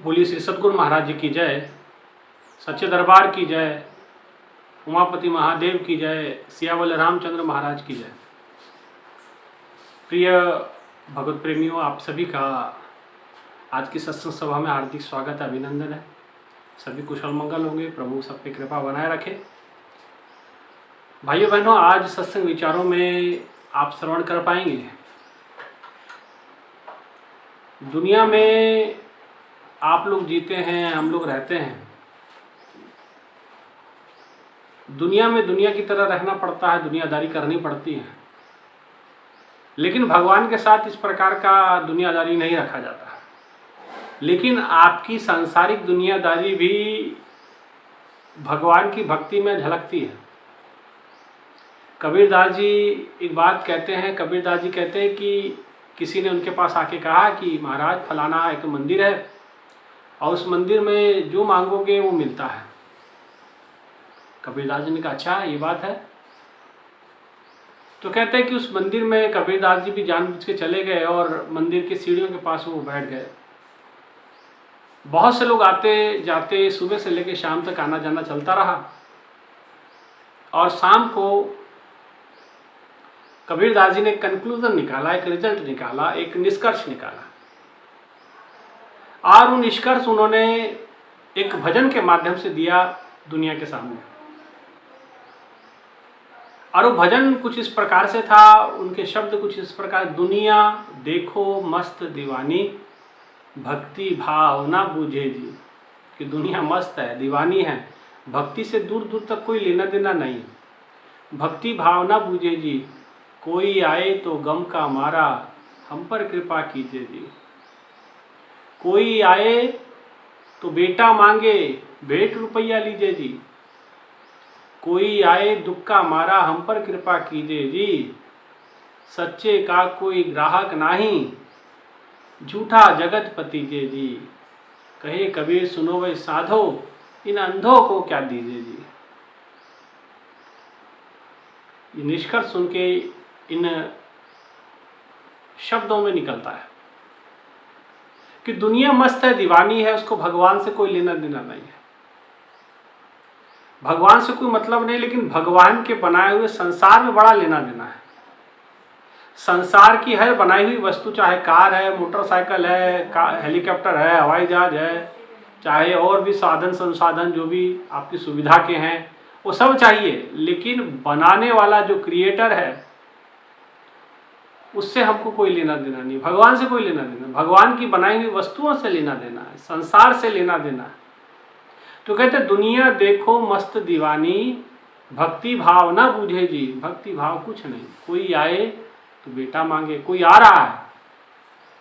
बोलिए श्री सद्गुरु महाराज जी की जय, सच्चे दरबार की जय, उमापति महादेव की जय, सियावल रामचंद्र महाराज की जय। प्रिय भगवत प्रेमियों, आप सभी का आज की सत्संग सभा में हार्दिक स्वागत, अभिनंदन है। सभी कुशल मंगल होंगे, प्रभु सब पे कृपा बनाए रखे। भाइयों बहनों, आज सत्संग विचारों में आप श्रवण कर पाएंगे, दुनिया में आप लोग जीते हैं, हम लोग रहते हैं। दुनिया में दुनिया की तरह रहना पड़ता है, दुनियादारी करनी पड़ती है, लेकिन भगवान के साथ इस प्रकार का दुनियादारी नहीं रखा जाता। लेकिन आपकी सांसारिक दुनियादारी भी भगवान की भक्ति में झलकती है। कबीरदास जी एक बात कहते हैं, कबीरदास जी कहते हैं कि किसी ने उनके पास आके कहा कि महाराज फलाना एक मंदिर है और उस मंदिर में जो मांगोगे वो मिलता है। कबीरदास जी ने कहा अच्छा ये बात है। तो कहते हैं कि उस मंदिर में कबीरदास जी भी जानबूझ के चले गए और मंदिर की सीढ़ियों के पास वो बैठ गए। बहुत से लोग आते जाते, सुबह से लेकर शाम तक आना जाना चलता रहा और शाम को कबीरदास जी ने एक कंक्लूजन निकाला, एक रिजल्ट निकाला, एक निष्कर्ष निकाला और वो निष्कर्ष उन्होंने एक भजन के माध्यम से दिया दुनिया के सामने। और वो भजन कुछ इस प्रकार से था, उनके शब्द कुछ इस प्रकार, दुनिया देखो मस्त दीवानी, भक्ति भाव ना बूझे जी। कि दुनिया मस्त है, दीवानी है, भक्ति से दूर दूर तक कोई लेना देना नहीं। भक्ति भाव ना बूझे जी, कोई आए तो गम का मारा, हम पर कृपा कीजिए जी। कोई आए तो बेटा मांगे, भेंट रुपया लीजिए जी। कोई आए दुख का मारा, हम पर कृपा कीजिए जी। सच्चे का कोई ग्राहक नहीं, झूठा जगत पतीजे जी। कहे कबीर सुनो वे साधो, इन अंधों को क्या दीजिए जी। ये निष्कर्ष सुन के इन शब्दों में निकलता है कि दुनिया मस्त है, दीवानी है, उसको भगवान से कोई लेना देना नहीं है, भगवान से कोई मतलब नहीं। लेकिन भगवान के बनाए हुए संसार में बड़ा लेना देना है। संसार की हर बनाई हुई वस्तु, चाहे कार है, मोटरसाइकिल है, हेलीकॉप्टर है, हवाई जहाज है, चाहे और भी साधन संसाधन जो भी आपकी सुविधा के हैं, वो सब चाहिए। लेकिन बनाने वाला जो क्रिएटर है उससे हमको कोई लेना देना नहीं, भगवान से कोई लेना देना। भगवान की बनाई हुई वस्तुओं से लेना देना है, संसार से लेना देना है। तो कहते दुनिया देखो मस्त दीवानी, भक्ति भाव ना बूझे जी। भक्ति भाव कुछ नहीं। कोई आए तो बेटा मांगे, कोई आ रहा है,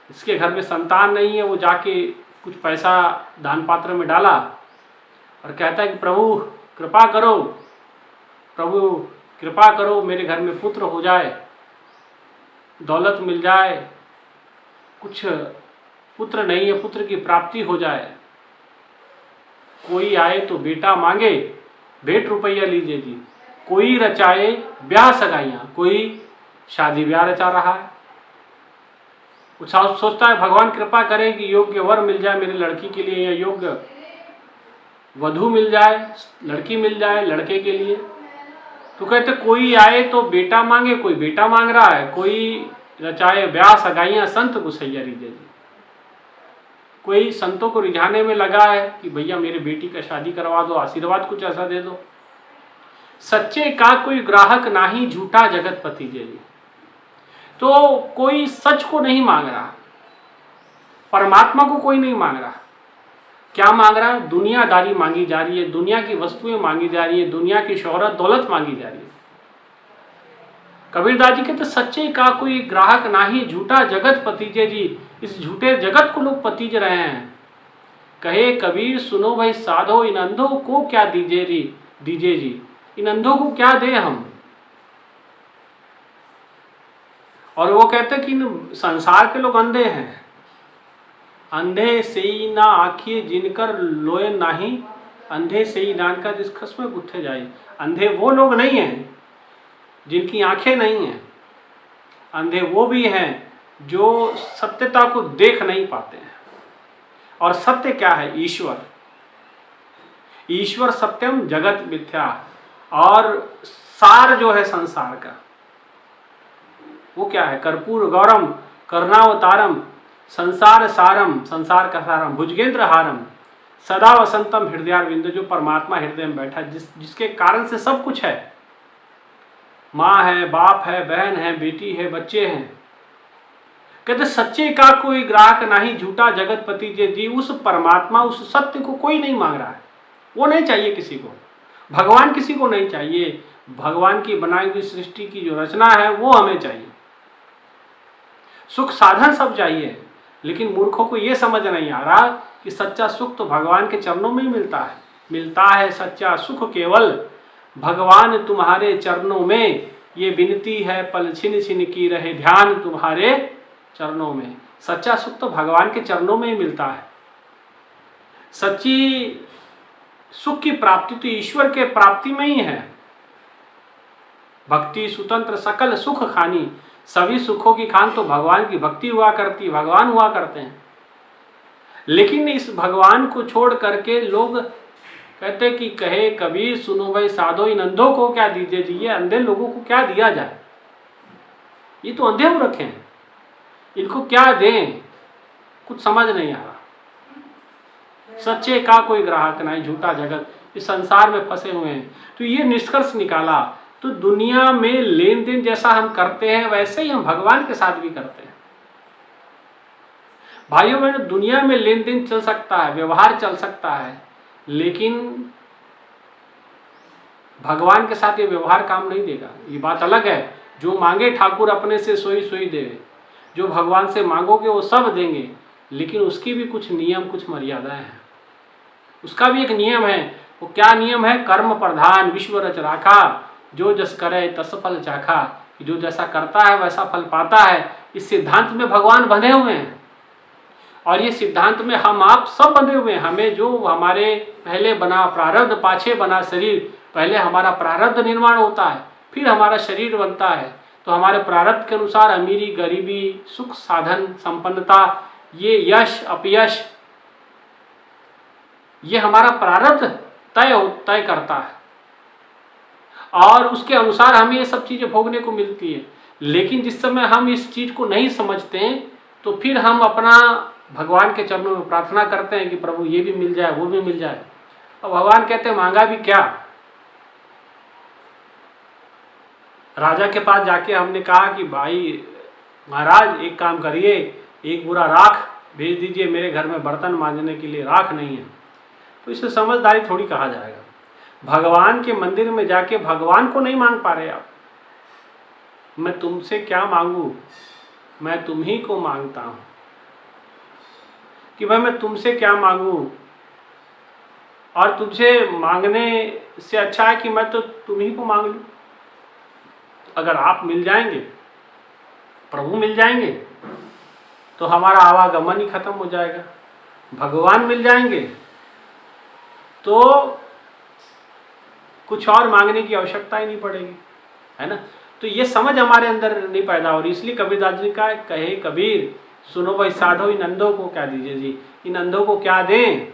इसके घर में संतान नहीं है, वो जाके कुछ पैसा दान पात्र में डाला और कहता है कि प्रभु कृपा करो, प्रभु कृपा करो, मेरे घर में पुत्र हो जाए, दौलत मिल जाए। कुछ पुत्र नहीं है, पुत्र की प्राप्ति हो जाए। कोई आए तो बेटा मांगे, भेंट रुपया लीजिए जी। कोई रचाए ब्याह सगाइयां, कोई शादी ब्याह रचा रहा है। कुछ सोचता है भगवान कृपा करे कि योग्य वर मिल जाए मेरी लड़की के लिए, या योग्य वधू मिल जाए, लड़की मिल जाए लड़के के लिए। तो कहते कोई आए तो बेटा मांगे, कोई बेटा मांग रहा है। कोई रचाए ब्याह सगाइयां, संत गुसैया रीजे जी। कोई संतों को रिझाने में लगा है कि भैया मेरी बेटी का शादी करवा दो, आशीर्वाद कुछ ऐसा दे दो। सच्चे का कोई ग्राहक नाही, झूठा जगत पतीजे जी। तो कोई सच को नहीं मांग रहा, परमात्मा को कोई नहीं मांग रहा। क्या मांग रहा है? दुनियादारी मांगी जा रही है, दुनिया की वस्तुएं मांगी जा रही है, दुनिया की शोहरत दौलत मांगी जा रही है। कबीरदास जी कहते सच्चे का कोई ग्राहक नाही, झूठा जगत पतीजे जी। इस झूठे जगत को लोग पतीज रहे हैं। कहे कबीर सुनो भाई साधो, इन अंधों को क्या दीजिए जी। इन अंधों को क्या दे हम। और वो कहते कि इन संसार के लोग अंधे हैं। अंधे से ही ना आखिए जिनकर लोए नाही, अंधे से ही नान का जिस खस में गुत्थे जाए। अंधे वो लोग नहीं हैं जिनकी आंखें नहीं हैं, अंधे वो भी हैं जो सत्यता को देख नहीं पाते हैं। और सत्य क्या है? ईश्वर। ईश्वर सत्यम जगत मिथ्या। और सार जो है संसार का वो क्या है? कर्पूर गौरम करुणावतारम संसार सारम, संसार का सारम, भुजगेंद्र हारम सदा वसंतम हृदयारविंद, जो परमात्मा हृदय में बैठा जिसके कारण से सब कुछ है। माँ है, बाप है, बहन है, बेटी है, बच्चे हैं। कहते सच्चे का कोई ग्राहक नहीं, झूठा जगतपति जे जी। उस परमात्मा, उस सत्य को कोई नहीं मांग रहा है, वो नहीं चाहिए किसी को। भगवान किसी को नहीं चाहिए। भगवान की बनाई हुई सृष्टि की जो रचना है वो हमें चाहिए। सुख साधन सब चाहिए, लेकिन मूर्खों को यह समझ नहीं आ रहा कि सच्चा सुख तो भगवान के चरणों में ही मिलता है सच्चा सुख केवल भगवान तुम्हारे चरणों में। ये विनती है पल छिन छिन की रहे ध्यान तुम्हारे चरणों में। सच्चा सुख तो भगवान के चरणों में ही मिलता है। सच्ची सुख की प्राप्ति तो ईश्वर के प्राप्ति में ही है। भक्ति स्वतंत्र सकल सुख खानी, सभी सुखों की खान तो भगवान की भक्ति हुआ करती, भगवान हुआ करते हैं। लेकिन इस भगवान को छोड़ करके लोग कहते कि कहे कबीर सुनो भाई साधो, इन अंधों को क्या दीजिए जी, ये अंधे लोगों को क्या दिया जाए, ये तो अंधे हो रखे हैं, इनको क्या दें, कुछ समझ नहीं आ रहा। सच्चे का कोई ग्राहक नहीं, झूठा जगत, इस संसार में फंसे हुए हैं। तो ये निष्कर्ष निकाला, तो दुनिया में लेन देन जैसा हम करते हैं वैसे ही हम भगवान के साथ भी करते हैं। भाइयों बहनों, दुनिया में लेन देन चल सकता है, व्यवहार चल सकता है, लेकिन भगवान के साथ ये व्यवहार काम नहीं देगा। ये बात अलग है। जो मांगे ठाकुर अपने से सोई सोई देवे, जो भगवान से मांगोगे वो सब देंगे, लेकिन उसकी भी कुछ नियम, कुछ मर्यादाएं हैं। उसका भी एक नियम है। वो क्या नियम है? कर्म प्रधान विश्व रच राखा, जो जस करे तस फल चाखा। जो जैसा करता है वैसा फल पाता है। इस सिद्धांत में भगवान बंधे हुए हैं, और ये सिद्धांत में हम आप सब बंधे हुए हैं। हमें जो हमारे पहले बना प्रारब्ध, पाछे बना शरीर, पहले हमारा प्रारब्ध निर्माण होता है, फिर हमारा शरीर बनता है। तो हमारे प्रारब्ध के अनुसार अमीरी, गरीबी, सुख साधन, संपन्नता, ये यश अपयश, ये हमारा प्रारब्ध तय करता है, और उसके अनुसार हमें ये सब चीजें भोगने को मिलती है। लेकिन जिस समय हम इस चीज को नहीं समझते हैं, तो फिर हम अपना भगवान के चरणों में प्रार्थना करते हैं कि प्रभु ये भी मिल जाए, वो भी मिल जाए। अब भगवान कहते हैं मांगा भी क्या? राजा के पास जाके हमने कहा कि भाई महाराज एक काम करिए, एक बुरा राख भेज दीजिए, मेरे घर में बर्तन मांजने के लिए राख नहीं है। तो इसे समझदारी थोड़ी कहा जाएगा। भगवान के मंदिर में जाके भगवान को नहीं मांग पा रहे आप। मैं तुमसे क्या मांगू, मैं तुम ही को मांगता हूं। कि भाई मैं तुमसे क्या मांगू, और तुझे मांगने से अच्छा है कि मैं तो तुम ही को मांग लूं। अगर आप मिल जाएंगे, प्रभु मिल जाएंगे, तो हमारा आवागमन ही खत्म हो जाएगा। भगवान मिल जाएंगे तो कुछ और मांगने की आवश्यकता ही नहीं पड़ेगी, है ना। तो ये समझ हमारे अंदर नहीं पैदा हो रही। इसलिए कबीरदास जी का कहे कबीर सुनो भाई साधो, इन अंधों को क्या दीजिए जी, इन अंधों को क्या दें।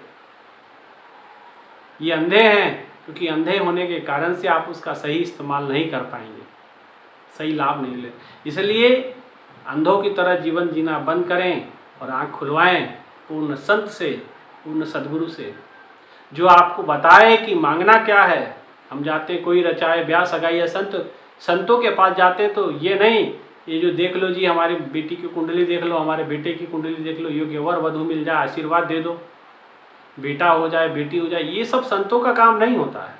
ये अंधे हैं, क्योंकि अंधे होने के कारण से आप उसका सही इस्तेमाल नहीं कर पाएंगे, सही लाभ नहीं ले। इसलिए अंधों की तरह जीवन जीना बंद करें और आंख खुलवाएं पूर्ण संत से, पूर्ण सदगुरु से, जो आपको बताए कि मांगना क्या है। हम जाते कोई रचाए ब्याह सगाई या संतों के पास जाते तो ये नहीं, ये जो देख लो जी हमारी बेटी की कुंडली देख लो, हमारे बेटे की कुंडली देख लो, योग्य वर वधु मिल जाए, आशीर्वाद दे दो, बेटा हो जाए बेटी हो जाए। ये सब संतों का काम नहीं होता है।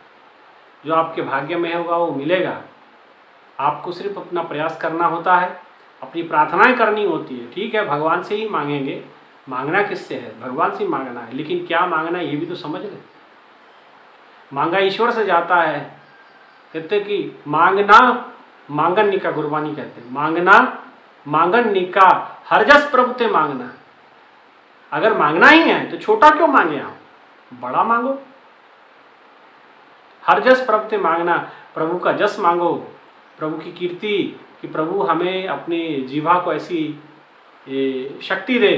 जो आपके भाग्य में होगा वो मिलेगा। आपको सिर्फ अपना प्रयास करना होता है, अपनी प्रार्थनाएं करनी होती है। ठीक है, भगवान से ही मांगेंगे, मांगना किससे है? भगवान से मांगना है, लेकिन क्या मांगना है ये भी तो समझ ले। मांगा ईश्वर से जाता है। कहते कि मांगना मांगन निका, गुरबानी कहते हैं मांगना मांगन निका, हर जस प्रभु ते मांगना। अगर मांगना ही है तो छोटा क्यों मांगे आप, बड़ा मांगो। हर जस प्रभु ते मांगना, प्रभु का जस मांगो, प्रभु की कीर्ति, कि प्रभु हमें अपनी जीवा को ऐसी शक्ति दे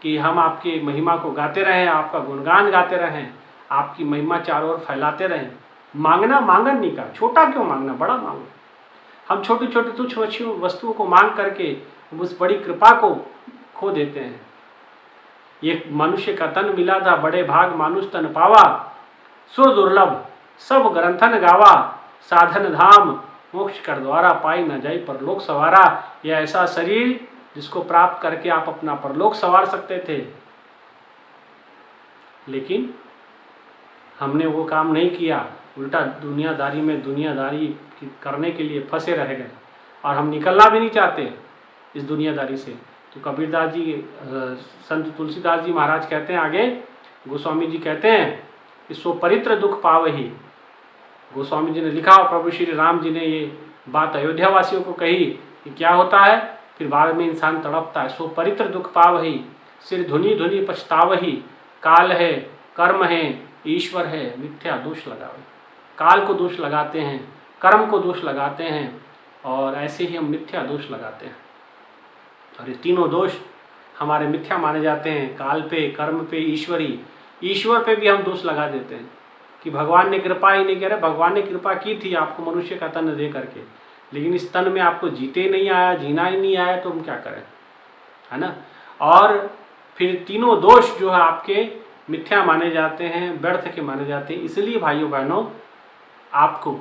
कि हम आपकी महिमा को गाते रहें, आपका गुणगान गाते रहें, आपकी महिमा चारों ओर फैलाते रहें। मांगना मांगन नहीं कहा, छोटा क्यों मांगना, बड़ा मांगो। हम छोटी छोटी तुच्छ वस्तुओं को मांग करके उस बड़ी कृपा को खो देते हैं। ये मनुष्य का तन मिला था, बड़े भाग मानुष तन पावा, सुर दुर्लभ सब ग्रंथन गावा, साधन धाम मोक्ष कर द्वारा, पाई न जाई परलोक सवारा। यह ऐसा शरीर जिसको प्राप्त करके आप अपना परलोक सवार सकते थे, लेकिन हमने वो काम नहीं किया, उल्टा दुनियादारी में दुनियादारी करने के लिए फंसे रह गए, और हम निकलना भी नहीं चाहते इस दुनियादारी से। तो कबीरदास जी, संत तुलसीदास जी महाराज कहते हैं आगे, गोस्वामी जी कहते हैं कि सो परित्र दुख पावही। गोस्वामी जी ने लिखा और प्रभु श्री राम जी ने ये बात अयोध्या वासियों को कही कि क्या होता है, फिर बाद में इंसान तड़पता है। सो परित्र दुख पावही, सिर धुनी धुनी पछतावही, काल है कर्म है ईश्वर है, मिथ्या दोष लगावे। काल को दोष लगाते हैं, कर्म को दोष लगाते हैं, और ऐसे ही हम मिथ्या दोष लगाते हैं। और ये तीनों दोष हमारे मिथ्या माने जाते हैं, काल पे, कर्म पे, ईश्वर पे भी हम दोष लगा देते हैं कि भगवान ने कृपा ही नहीं, कह रहे भगवान ने कृपा की थी आपको मनुष्य का तन दे करके, लेकिन इस तन में आपको जीते नहीं आया, जीना ही नहीं आया, तो हम क्या करें, है ना। और फिर तीनों दोष जो है आपके मिथ्या माने जाते हैं, व्यर्थ के माने जाते हैं। इसलिए भाइयों बहनों, आपको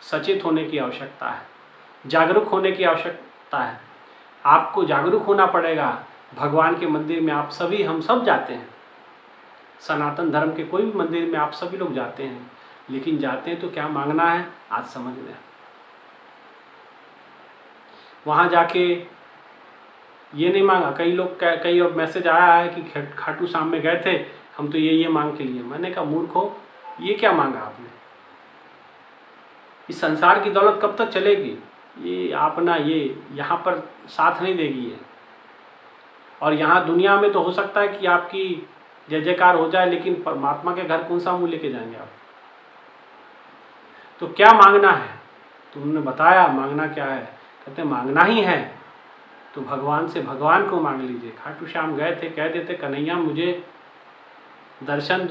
सचेत होने की आवश्यकता है, जागरूक होने की आवश्यकता है। आपको जागरूक होना पड़ेगा। भगवान के मंदिर में आप सभी, हम सब जाते हैं, सनातन धर्म के कोई भी मंदिर में आप सभी लोग जाते हैं, लेकिन जाते हैं तो क्या मांगना है आज समझ लें। वहाँ जाके ये नहीं मांगा, कई लोग कई और मैसेज आया है कि खाटू श्याम में गए थे, हम तो ये मांग के लिए। मैंने कहा मूर्खो, ये क्या मांगा आपने, इस संसार की दौलत कब तक चलेगी, ये अपना ये यहाँ पर साथ नहीं देगी है। और यहाँ दुनिया में तो हो सकता है कि आपकी जय जयकार हो जाए, लेकिन परमात्मा के घर कौन सा मुंह लेके जाएंगे आप। तो क्या मांगना है, तो उन्होंने बताया मांगना क्या है। कहते मांगना ही है तो भगवान से भगवान को मांग लीजिए। खाटू श्याम गए थे, कह देते कन्हैया मुझे दर्शन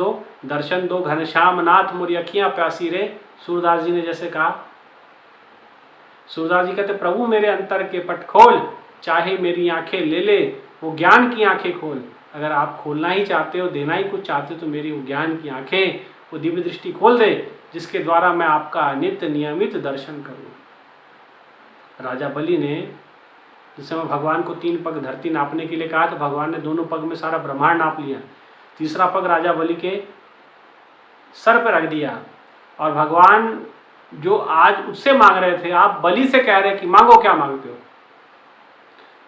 दो घनश्याम नाथ मोरी अखियाँ प्यासी रे। सूरदास जी ने जैसे कहा, सूरदास जी कहते प्रभु मेरे अंतर के पट खोल, चाहे मेरी आंखें ले ले वो ज्ञान की आंखें खोल। अगर आप खोलना ही चाहते हो, देना ही कुछ चाहते हो, तो मेरी वो ज्ञान की आंखें, वो दिव्य दृष्टि खोल दे, जिसके द्वारा मैं आपका नित्य नियमित दर्शन करूं। राजा बलि ने जिस समय भगवान को 3 पग धरती नापने के लिए कहा, तो भगवान ने दोनों पग में सारा ब्रह्मांड नाप लिया, तीसरा पग राजा बलि के सर पर रख दिया। और भगवान जो आज उससे मांग रहे थे, आप बलि से कह रहे कि मांगो, क्या मांगते हो।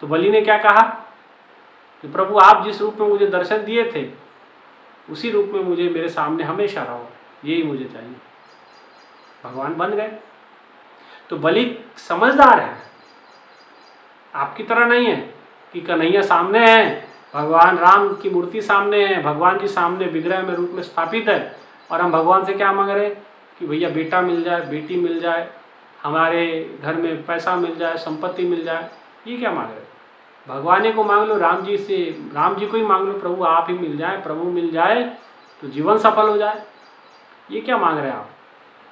तो बलि ने क्या कहा कि प्रभु आप जिस रूप में मुझे दर्शन दिए थे, उसी रूप में मुझे मेरे सामने हमेशा रहो, यही मुझे चाहिए। भगवान बन गए। तो बलि समझदार है, आपकी तरह नहीं है कि कन्हैया सामने है, भगवान राम की मूर्ति सामने है, भगवान जी सामने विग्रह में रूप में स्थापित है, और हम भगवान से क्या मांग रहे हैं कि भैया बेटा मिल जाए, बेटी मिल जाए, हमारे घर में पैसा मिल जाए, संपत्ति मिल जाए। ये क्या मांग रहे हैं? भगवान को मांग लो, राम जी से, राम जी को ही मांग लो, प्रभु आप ही मिल जाए, प्रभु मिल जाए तो जीवन सफल हो जाए। ये क्या मांग रहे हैं आप।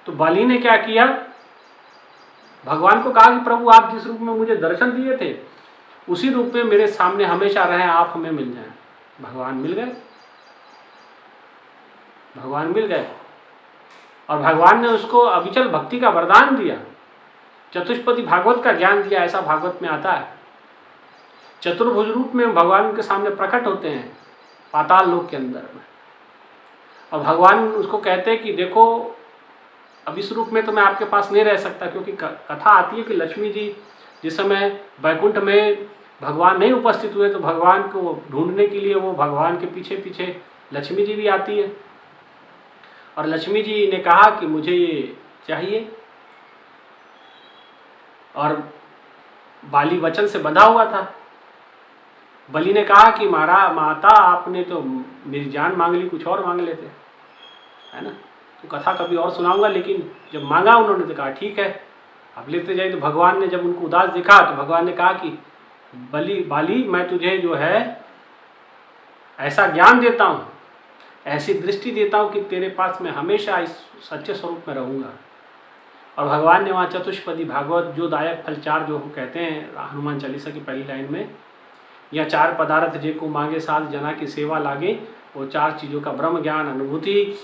तो बलि ने क्या किया, भगवान को कहा कि प्रभु आप जिस रूप में मुझे दर्शन दिए थे, उसी रूप में मेरे सामने हमेशा रहें, आप हमें मिल जाएं। भगवान मिल गए, भगवान मिल गए। और भगवान ने उसको अविचल भक्ति का वरदान दिया, चतुष्पदी भागवत का ज्ञान दिया। ऐसा भागवत में आता है, चतुर्भुज रूप में भगवान के सामने प्रकट होते हैं पाताल लोक के अंदर में। और भगवान उसको कहते हैं कि देखो अब इस रूप में तो मैं आपके पास नहीं रह सकता, क्योंकि कथा आती है कि लक्ष्मी जी जिस समय वैकुंठ में भगवान नहीं उपस्थित हुए, तो भगवान को ढूंढने के लिए वो भगवान के पीछे पीछे लक्ष्मी जी भी आती है। और लक्ष्मी जी ने कहा कि मुझे ये चाहिए, और बाली वचन से बंधा हुआ था। बलि ने कहा कि माता आपने तो मेरी जान मांग ली, कुछ और मांग लेते, है ना। तो कथा कभी और सुनाऊंगा, लेकिन जब मांगा उन्होंने तो कहा ठीक है अब लेते जाइए। तो भगवान ने जब उनको उदास देखा, तो भगवान ने कहा कि बाली मैं तुझे जो है ऐसा ज्ञान देता हूँ, ऐसी दृष्टि देता हूँ कि तेरे पास मैं हमेशा इस सच्चे स्वरूप में रहूँगा। और भगवान ने वहाँ चतुष्पदी भागवत जो दायक फल चार जो कहते हैं हनुमान चालीसा की पहली लाइन में, या चार पदार्थ जे को मांगे साध जना की सेवा लागे, वो चार चीज़ों का ब्रह्म ज्ञान अनुभूति,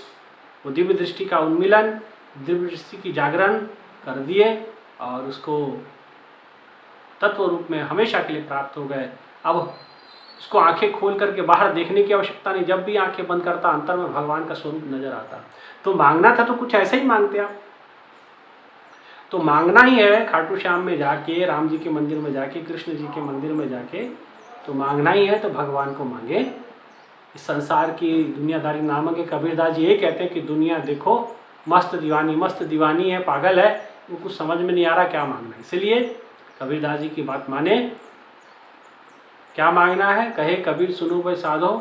वो दिव्य दृष्टि का उन्मिलन, दिव्य दृष्टि की जागरण कर दिए और उसको तत्व रूप में हमेशा के लिए प्राप्त हो गए। अब उसको आंखें खोल करके बाहर देखने की आवश्यकता नहीं, जब भी आंखें बंद करता अंतर में भगवान का स्वरूप नजर आता। तो मांगना था तो कुछ ऐसे ही मांगते आप, तो मांगना ही है खाटू श्याम में जाके, राम जी के मंदिर में जाके, कृष्ण जी के मंदिर में जाके, तो मांगना ही है तो भगवान को मांगे। इस संसार की दुनियादारी नामक है। कबीरदास जी ये कहते हैं कि दुनिया देखो मस्त दीवानी है, पागल है, वो कुछ समझ में नहीं आ रहा क्या मांगना है। इसलिए कबीरदास जी की बात माने। क्या मांगना है? कहे कबीर सुनो भाई साधो,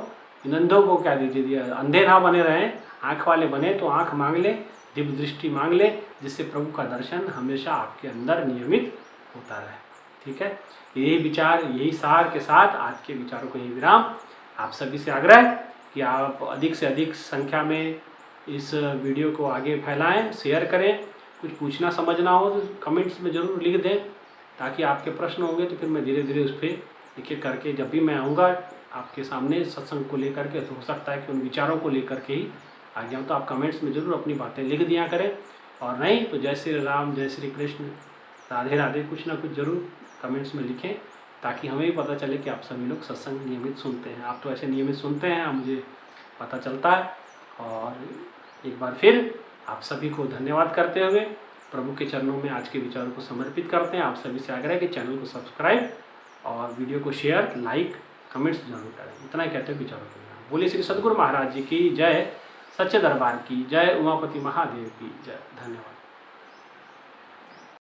नंदों को क्या दीजिए, अंधे ना बने रहें, आँख वाले बने तो आँख मांग ले, दिव्य दृष्टि मांग ले, जिससे प्रभु का दर्शन हमेशा आपके अंदर नियमित होता रहे। ठीक है, यही विचार, यही सार के साथ आज के विचारों को यही विराम। आप सभी से आग्रह कि आप अधिक से अधिक संख्या में इस वीडियो को आगे फैलाएं, शेयर करें। कुछ पूछना समझना हो तो कमेंट्स में ज़रूर लिख दें, ताकि आपके प्रश्न होंगे तो फिर मैं धीरे धीरे उस पर एक एक करके जब भी मैं आऊँगा आपके सामने सत्संग को लेकर के, तो हो सकता है कि उन विचारों को लेकर के ही आ जाऊँ। तो आप कमेंट्स में ज़रूर अपनी बातें लिख दिया करें, और नहीं तो जय श्री राम, जय श्री कृष्ण, राधे राधे कुछ ना कुछ ज़रूर कमेंट्स में लिखें, ताकि हमें भी पता चले कि आप सभी लोग सत्संग नियमित सुनते हैं। आप तो ऐसे नियमित सुनते हैं, मुझे पता चलता है। और एक बार फिर आप सभी को धन्यवाद करते हुए प्रभु के चरणों में आज के विचारों को समर्पित करते हैं। आप सभी से आग्रह है कि चैनल को सब्सक्राइब और वीडियो को शेयर, लाइक, कमेंट्स जरूर करें। इतना ही कहते हैं विचारों को। बोलिए श्री सद्गुरु महाराज जी की जय, सच्चे दरबार की जय, उमापति महादेव की जय। धन्यवाद।